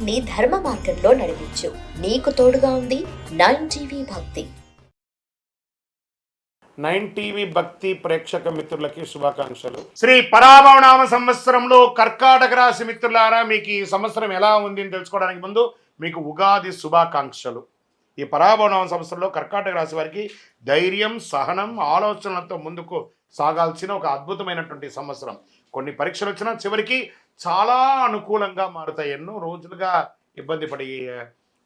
జీవితాన్ని ధర్మ మార్గంలో నడిపించు. నీకు తోడుగా ఉంది 9 భక్తి. 9 భక్తి ప్రేక్షక మిత్రులకి శుభాకాంక్షలు. శ్రీ పరాభవనామ సంవత్సరంలో కర్కాటక రాశి మిత్రులారా, మీకు ఈ సంవత్సరం ఎలా ఉంది అని తెలుసుకోవడానికి ముందు మీకు ఉగాది శుభాకాంక్షలు. ఈ పరాభవనామ సంవత్సరంలో కర్కాటక రాశి వారికి ధైర్యం, సహనం, ఆలోచనలతో ముందుకు సాగాల్సిన ఒక అద్భుతమైనటువంటి సంవత్సరం. కొన్ని పరీక్షలు వచ్చినా చివరికి చాలా అనుకూలంగా మారుతాయి. ఎన్నో రోజులుగా ఇబ్బంది పడి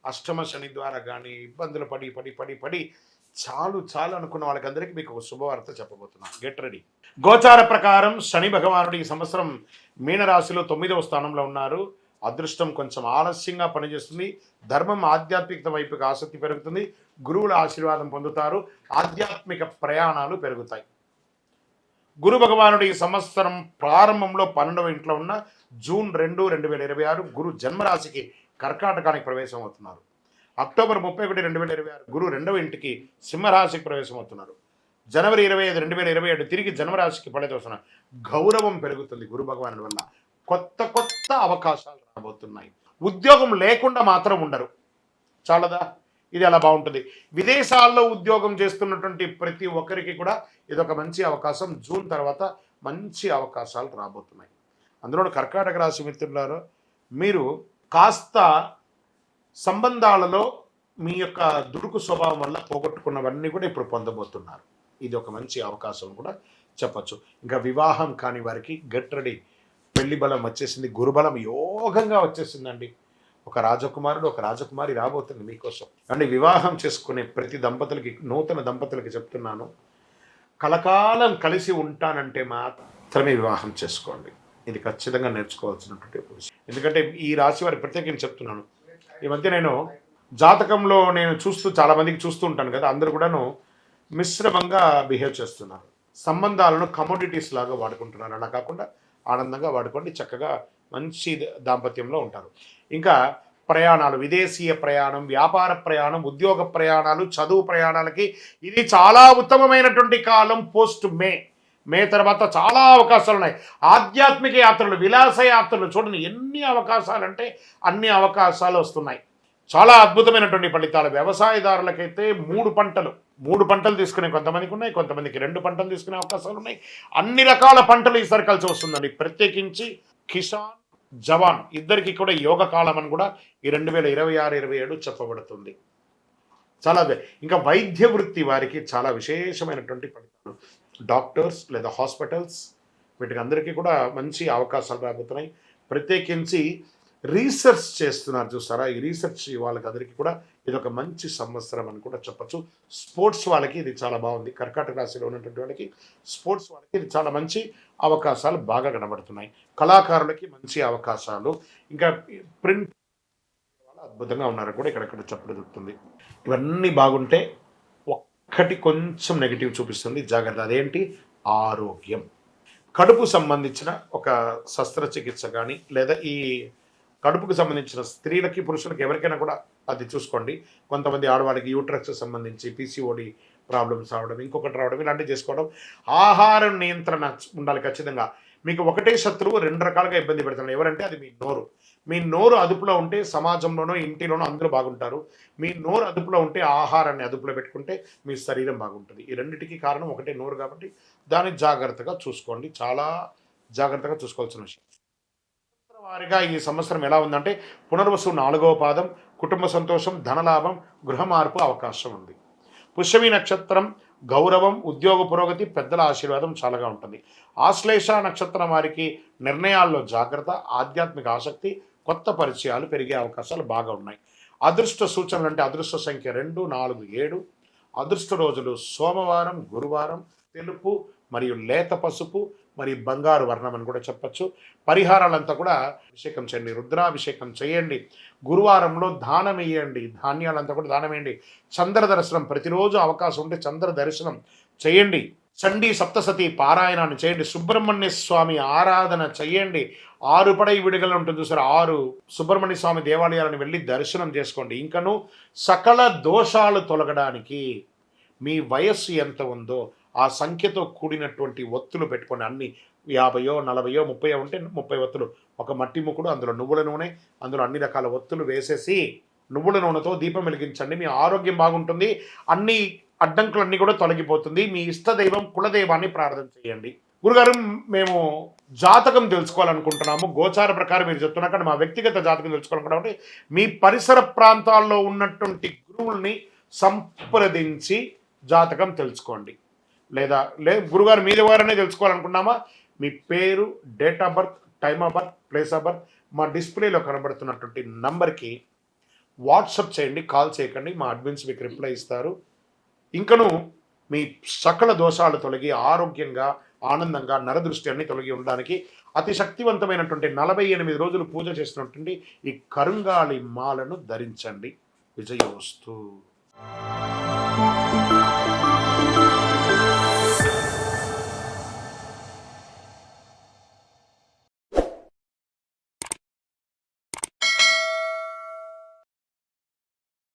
అష్టమ శని ద్వారా కానీ ఇబ్బందులు పడి పడి పడి పడి చాలు చాలు అనుకున్న వాళ్ళకందరికీ మీకు ఒక శుభవార్త చెప్పబోతున్నాను. Get ready. గోచార ప్రకారం శని భగవానుడు ఈ సంవత్సరం మీనరాశిలో 9వ స్థానంలో ఉన్నారు. అదృష్టం కొంచెం ఆలస్యంగా పనిచేస్తుంది. ధర్మం, ఆధ్యాత్మికత వైపుకి ఆసక్తి పెరుగుతుంది. గురువుల ఆశీర్వాదం పొందుతారు. ఆధ్యాత్మిక ప్రయాణాలు పెరుగుతాయి. గురు భగవానుడు ఈ సంవత్సరం ప్రారంభంలో 12వ ఇంట్లో ఉన్న జూన్ 2, 2026 గురు జన్మరాశికి కర్కాటకానికి ప్రవేశం అవుతున్నారు. అక్టోబర్ 31, 2026 గురు 2వ ఇంటికి సింహరాశికి ప్రవేశం అవుతున్నారు. జనవరి 25, 2027 తిరిగి జన్మరాశికి పడేస్తున్నారు. గౌరవం పెరుగుతుంది గురు భగవానుడి వల్ల. కొత్త కొత్త అవకాశాలు రాబోతున్నాయి. ఉద్యోగం లేకుండా మాత్రం ఉండరు. చాలదా? ఇది అలా బాగుంటుంది. విదేశాల్లో ఉద్యోగం చేస్తున్నటువంటి ప్రతి ఒక్కరికి కూడా ఇదొక మంచి అవకాశం. జూన్ తర్వాత మంచి అవకాశాలు రాబోతున్నాయి. అందులో కర్కాటక రాశి మిత్రులారా, మీరు కాస్త సంబంధాలలో మీ యొక్క దుడుకు స్వభావం వల్ల పోగొట్టుకున్నవన్నీ కూడా ఇప్పుడు పొందబోతున్నారు. ఇది ఒక మంచి అవకాశం కూడా చెప్పచ్చు. ఇంకా వివాహం కాని వారికి గెట్ రెడీ. పెళ్లి బలం వచ్చేసింది. గురుబలం యోగంగా వచ్చేసిందండి. ఒక రాజకుమారుడు, ఒక రాజకుమారి రాబోతుంది మీకోసం. అంటే వివాహం చేసుకునే ప్రతి దంపతులకి, నూతన దంపతులకి చెప్తున్నాను, కలకాలం కలిసి ఉంటానంటే మాత్రమే వివాహం చేసుకోండి. ఇది ఖచ్చితంగా నేర్చుకోవాల్సినటువంటి విషయం. ఎందుకంటే ఈ రాశి వారి ప్రత్యేకంగా చెప్తున్నాను. ఈ మధ్య నేను జాతకంలో చాలామందికి చూస్తూ ఉంటాను కదా, అందరూ కూడాను మిశ్రమంగా బిహేవ్ చేస్తున్నారు. సంబంధాలను కమోడిటీస్ లాగా వాడుకుంటున్నారు. అలా కాకుండా ఆనందంగా వాడుకోండి. చక్కగా మంచి దాంపత్యంలో ఉంటారు. ఇంకా ప్రయాణాలు, విదేశీయ ప్రయాణం, వ్యాపార ప్రయాణం, ఉద్యోగ ప్రయాణాలు, చదువు ప్రయాణాలకి ఇది చాలా ఉత్తమమైనటువంటి కాలం. పోస్ట్ మే తర్వాత చాలా అవకాశాలు ఉన్నాయి. ఆధ్యాత్మిక యాత్రలు, విలాస యాత్రలు, చూడండి ఎన్ని అవకాశాలు అంటే అన్ని అవకాశాలు వస్తున్నాయి. చాలా అద్భుతమైనటువంటి ఫలితాలు. వ్యవసాయదారులకైతే 3 పంటలు తీసుకునే కొంతమందికి ఉన్నాయి, కొంతమందికి 2 పంటలు తీసుకునే అవకాశాలు ఉన్నాయి. అన్ని రకాల పంటలు ఈసారి కలిసి వస్తుందండి. ప్రత్యేకించి కిసాన్, జవాన్ ఇద్దరికి కూడా యోగ కాలం అని కూడా ఈ 2026-27 చెప్పబడుతుంది. చాలా ఇంకా వైద్య వృత్తి వారికి చాలా విశేషమైనటువంటి ఫలితాలు. డాక్టర్స్ లేదా హాస్పిటల్స్ వీటికి అందరికీ కూడా మంచి అవకాశాలు రాబోతున్నాయి. ప్రత్యేకించి రీసెర్చ్ చేస్తున్నారు చూస్తారా, ఈ రీసెర్చ్ వాళ్ళకి అందరికీ కూడా ఇది ఒక మంచి సంవత్సరం అని కూడా చెప్పచ్చు. స్పోర్ట్స్ వాళ్ళకి ఇది చాలా బాగుంది. కర్కాటక రాశిలో ఉన్నటువంటి వాళ్ళకి, స్పోర్ట్స్ వాళ్ళకి ఇది చాలా మంచి అవకాశాలు బాగా కనబడుతున్నాయి. కళాకారులకి మంచి అవకాశాలు. ఇంకా ప్రింట్ వాళ్ళు అద్భుతంగా ఉన్నారని కూడా ఇక్కడెక్కడ చెప్పబడుతుంది. ఇవన్నీ బాగుంటే ఒక్కటి కొంచెం నెగిటివ్ చూపిస్తుంది, జాగ్రత్త. అదేంటి? ఆరోగ్యం. కడుపు సంబంధించిన ఒక శస్త్రచికిత్స కానీ, లేదా ఈ కడుపుకు సంబంధించిన స్త్రీలకి, పురుషులకి ఎవరికైనా కూడా అది చూసుకోండి. కొంతమంది ఆడవాళ్ళకి యూట్రక్స్ సంబంధించి PCOD ప్రాబ్లమ్స్ రావడం, ఇంకొకటి రావడం, ఇలాంటివి చేసుకోవడం. ఆహారం నియంత్రణ ఉండాలి ఖచ్చితంగా. మీకు ఒకటే శత్రువు 2 రకాలుగా ఇబ్బంది పెడుతున్నాడు. ఎవరంటే అది మీ నోరు. మీ నోరు అదుపులో ఉంటే సమాజంలోనో ఇంటిలోనో అందరూ బాగుంటారు. మీ నోరు అదుపులో ఉంటే, ఆహారాన్ని అదుపులో పెట్టుకుంటే మీ శరీరం బాగుంటుంది. ఈ రెండింటికి కారణం ఒకటే నోరు. కాబట్టి దాన్ని జాగ్రత్తగా చూసుకోండి. చాలా జాగ్రత్తగా చూసుకోవాల్సిన విషయం. వారిగా ఈ సంవత్సరం ఎలా ఉందంటే, పునర్వసు 4వ పాదం, కుటుంబ సంతోషం, ధనలాభం, గృహ మార్పు అవకాశం ఉంది. పుష్యమి నక్షత్రం, గౌరవం, ఉద్యోగ పురోగతి, పెద్దల ఆశీర్వాదం చాలాగా ఉంటుంది. ఆశ్లేష నక్షత్రం వారికి నిర్ణయాల్లో జాగ్రత్త, ఆధ్యాత్మిక ఆసక్తి, కొత్త పరిచయాలు పెరిగే అవకాశాలు బాగా ఉన్నాయి. అదృష్ట సూచనలు అంటే అదృష్ట సంఖ్య 2, 4, 7. అదృష్ట రోజులు సోమవారం, గురువారం, తెలుపు మరియు లేత పసుపు మరియు బంగారు వర్ణం అని కూడా చెప్పచ్చు. పరిహారాలంతా కూడా అభిషేకం చేయండి, రుద్రాభిషేకం చేయండి. గురువారంలో దానం వేయండి, ధాన్యాలంతా కూడా దానం వేయండి. చంద్ర దర్శనం ప్రతిరోజు అవకాశం ఉంటే చంద్ర దర్శనం చేయండి. చండీ సప్తసతి పారాయణాన్ని చేయండి. సుబ్రహ్మణ్య స్వామి ఆరాధన చేయండి. 6 పడై విడుదల ఉంటుంది చూసారు, 6 సుబ్రహ్మణ్య స్వామి దేవాలయాలను వెళ్ళి దర్శనం చేసుకోండి. ఇంకను సకల దోషాలు తొలగడానికి మీ వయస్సు ఎంత ఉందో ఆ సంఖ్యతో కూడినటువంటి ఒత్తులు పెట్టుకొని, అన్ని 50, 40, 30 ఉంటే 30 ఒత్తులు, ఒక మట్టి ముకుడు, అందులో నువ్వుల నూనె, అందులో అన్ని రకాల ఒత్తులు వేసేసి నువ్వుల నూనెతో దీపం వెలిగించండి. మీ ఆరోగ్యం బాగుంటుంది, అన్ని అడ్డంకులన్నీ కూడా తొలగిపోతుంది. మీ ఇష్టదైవం కులదైవాన్ని ప్రార్థన చేయండి. గురుగారు, మేము జాతకం తెలుసుకోవాలనుకుంటున్నాము. గోచార ప్రకారం మీరు చెప్తున్నా కానీ మా వ్యక్తిగత జాతకం తెలుసుకోవాలనుకుంటే మీ పరిసర ప్రాంతాల్లో ఉన్నటువంటి గురువుల్ని సంప్రదించి జాతకం తెలుసుకోండి. లేదా గురుగారు మీ ద్వారానే తెలుసుకోవాలనుకున్నామా, మీ పేరు, date of birth, time of birth, place of birth మా డిస్ప్లేలో కనబడుతున్నటువంటి నంబర్కి వాట్సప్ చేయండి, కాల్ చేయకండి. మా అడ్మిన్స్ మీకు రిప్లై ఇస్తారు. ఇంకను మీ సకల దోషాలు తొలగి ఆరోగ్యంగా, ఆనందంగా, నరదృష్టి అన్ని తొలగి ఉండడానికి అతి శక్తివంతమైనటువంటి 48 రోజులు పూజ చేసినటువంటి ఈ కరుంగాళి మాలను ధరించండి. విజయోస్తు.